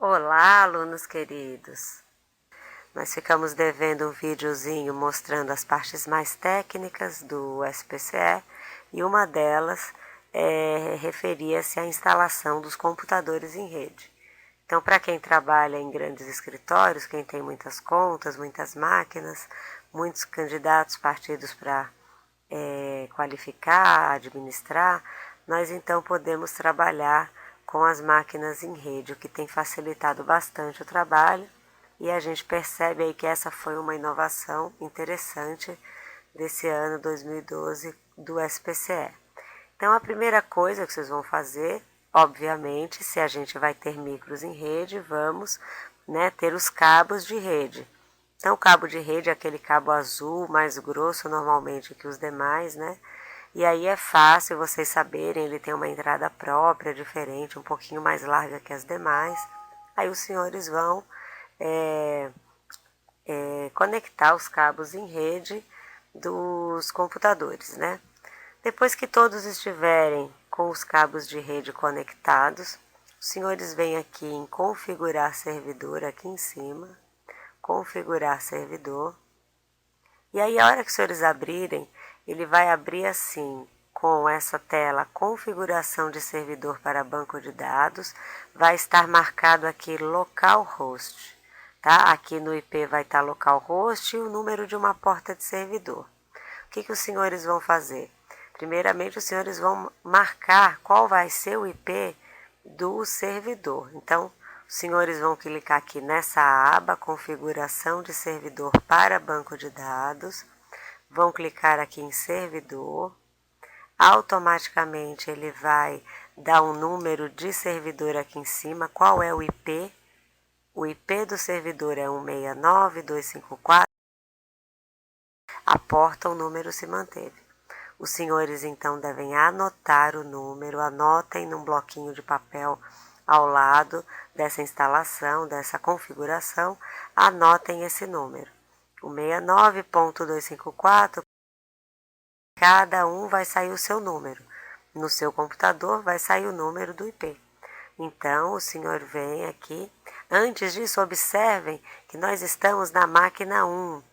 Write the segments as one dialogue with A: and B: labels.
A: Olá, alunos queridos! Nós ficamos devendo um videozinho mostrando as partes mais técnicas do SPCE e uma delas referia-se à instalação dos computadores em rede. Então, para quem trabalha em grandes escritórios, quem tem muitas contas, muitas máquinas, muitos candidatos partidos para qualificar, administrar, nós então podemos trabalhar com as máquinas em rede, o que tem facilitado bastante o trabalho, e a gente percebe aí que essa foi uma inovação interessante desse ano 2012 do SPCE. Então, a primeira coisa que vocês vão fazer, obviamente, se a gente vai ter micros em rede, vamos ter os cabos de rede. Então, o cabo de rede é aquele cabo azul, mais grosso normalmente que os demais, né? E aí é fácil vocês saberem, ele tem uma entrada própria, diferente, um pouquinho mais larga que as demais. Aí os senhores vão conectar os cabos em rede dos computadores, né? Depois que todos estiverem com os cabos de rede conectados, os senhores vêm aqui em configurar servidor, aqui em cima, configurar servidor. E aí, a hora que os senhores abrirem, ele vai abrir assim, com essa tela configuração de servidor para banco de dados, vai estar marcado aqui localhost, tá? Aqui no IP vai estar localhost e o número de uma porta de servidor. O que os senhores vão fazer? Primeiramente, os senhores vão marcar qual vai ser o IP do servidor. Então, os senhores vão clicar aqui nessa aba, configuração de servidor para banco de dados, vão clicar aqui em servidor, automaticamente ele vai dar um número de servidor aqui em cima, qual é o IP? O IP do servidor é 169.254, a porta, o número se manteve. Os senhores então devem anotar o número, anotem num bloquinho de papel ao lado dessa instalação, dessa configuração, anotem esse número. O 69.254, cada um vai sair o seu número. No seu computador vai sair o número do IP. Então, o senhor vem aqui. Antes disso, observem que nós estamos na máquina 1.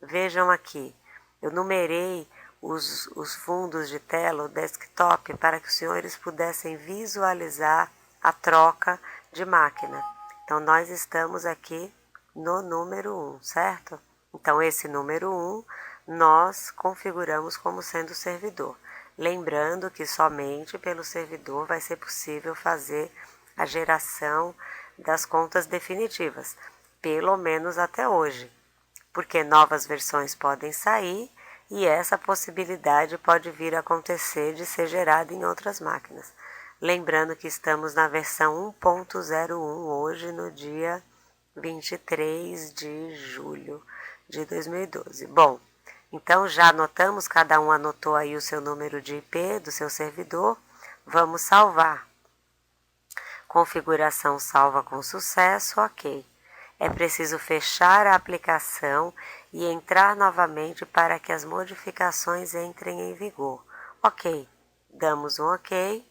A: Vejam aqui, eu numerei os fundos de tela, o desktop, para que os senhores pudessem visualizar a troca de máquina. Então, nós estamos aqui no número 1, certo? Então, esse número 1 nós configuramos como sendo servidor. Lembrando que somente pelo servidor vai ser possível fazer a geração das contas definitivas, pelo menos até hoje, porque novas versões podem sair e essa possibilidade pode vir a acontecer de ser gerada em outras máquinas. Lembrando que estamos na versão 1.01 hoje, no dia 23 de julho de 2012. Bom, então já anotamos, cada um anotou aí o seu número de IP do seu servidor. Vamos salvar. Configuração salva com sucesso, ok. É preciso fechar a aplicação e entrar novamente para que as modificações entrem em vigor. Ok, damos um ok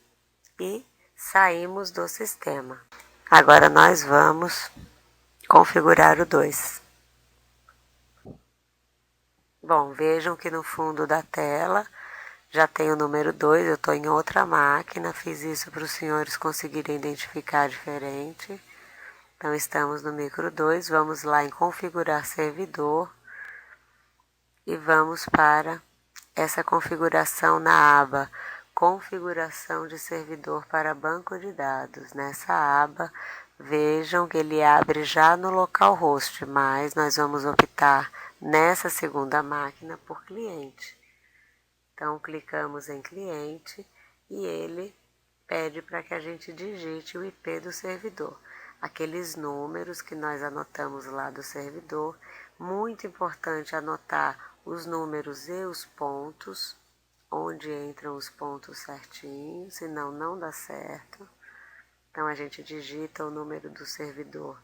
A: e saímos do sistema. Agora nós vamos configurar o 2. Bom, vejam que no fundo da tela já tem o número 2, eu estou em outra máquina, fiz isso para os senhores conseguirem identificar diferente. Então, estamos no micro 2, vamos lá em configurar servidor e vamos para essa configuração na aba configuração de servidor para banco de dados. Nessa aba, vejam que ele abre já no localhost, mas nós vamos optar nessa segunda máquina por cliente. Então, clicamos em cliente e ele pede para que a gente digite o IP do servidor. Aqueles números que nós anotamos lá do servidor. Muito importante anotar os números e os pontos, onde entram os pontos certinho, senão não dá certo. Então, a gente digita o número do servidor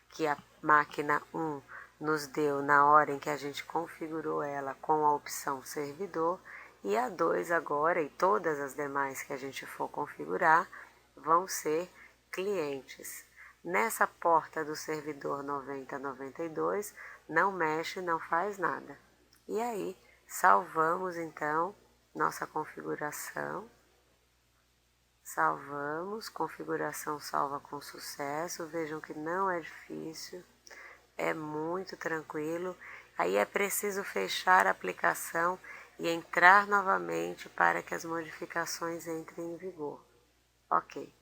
A: que a máquina 1 nos deu na hora em que a gente configurou ela com a opção servidor, e a 2 agora, e todas as demais que a gente for configurar, vão ser clientes. Nessa porta do servidor 9092, não mexe, não faz nada. E aí, salvamos então nossa configuração. Salvamos, configuração salva com sucesso. Vejam que não é difícil, é muito tranquilo. Aí é preciso fechar a aplicação e entrar novamente para que as modificações entrem em vigor. Ok,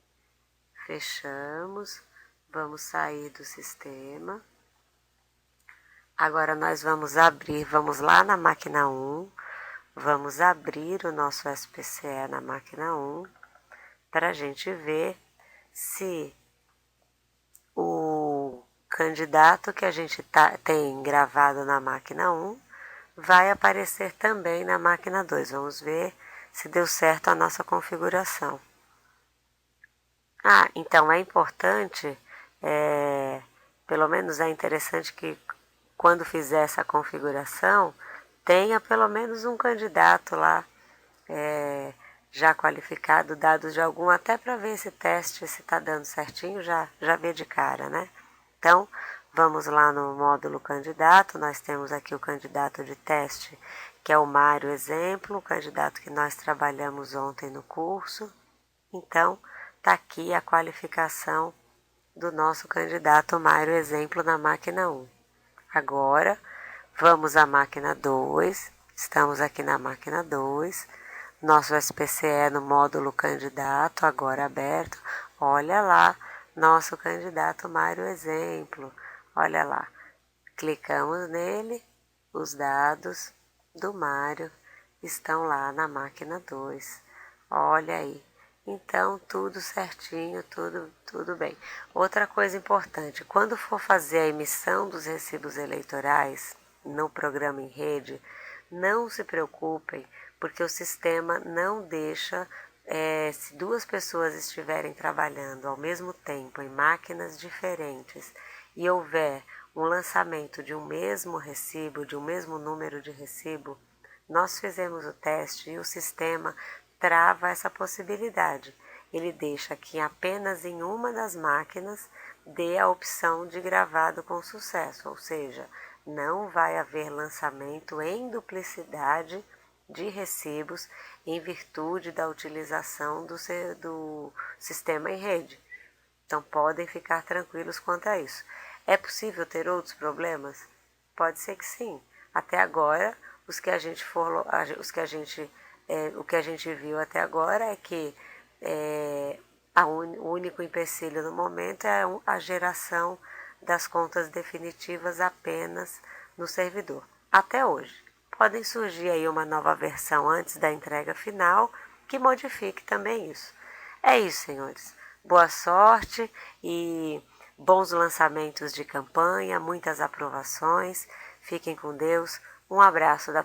A: fechamos, vamos sair do sistema. Agora nós vamos abrir, vamos lá na máquina 1, vamos abrir o nosso SPCE na máquina 1, para a gente ver se o candidato que a gente tem gravado na máquina 1 vai aparecer também na máquina 2. Vamos ver se deu certo a nossa configuração. Então é importante, pelo menos é interessante que quando fizer essa configuração, tenha pelo menos um candidato lá já qualificado, dados de algum, até para ver esse teste, se está dando certinho, já vê de cara, né? Então, vamos lá no módulo candidato, nós temos aqui o candidato de teste, que é o Mário Exemplo, o candidato que nós trabalhamos ontem no curso. Então, está aqui a qualificação do nosso candidato Mário Exemplo na máquina 1. Agora, vamos à máquina 2, estamos aqui na máquina 2, nosso SPCE no módulo candidato, agora aberto. Olha lá, nosso candidato Mário Exemplo. Olha lá, clicamos nele, os dados do Mário estão lá na máquina 2. Olha aí. Então, tudo certinho, tudo bem. Outra coisa importante, quando for fazer a emissão dos recibos eleitorais no programa em rede, não se preocupem, porque o sistema não deixa, se duas pessoas estiverem trabalhando ao mesmo tempo em máquinas diferentes e houver um lançamento de um mesmo recibo, de um mesmo número de recibo, nós fizemos o teste e o sistema trava essa possibilidade. Ele deixa que apenas em uma das máquinas dê a opção de gravado com sucesso, ou seja, não vai haver lançamento em duplicidade de recibos em virtude da utilização do sistema em rede. Então podem ficar tranquilos quanto a isso. É possível ter outros problemas? Pode ser que sim. Até agora, o que a gente viu até agora é que o único empecilho no momento é a geração das contas definitivas apenas no servidor. Até hoje. Podem surgir aí uma nova versão antes da entrega final que modifique também isso. É isso, senhores. Boa sorte e bons lançamentos de campanha, muitas aprovações. Fiquem com Deus. Um abraço da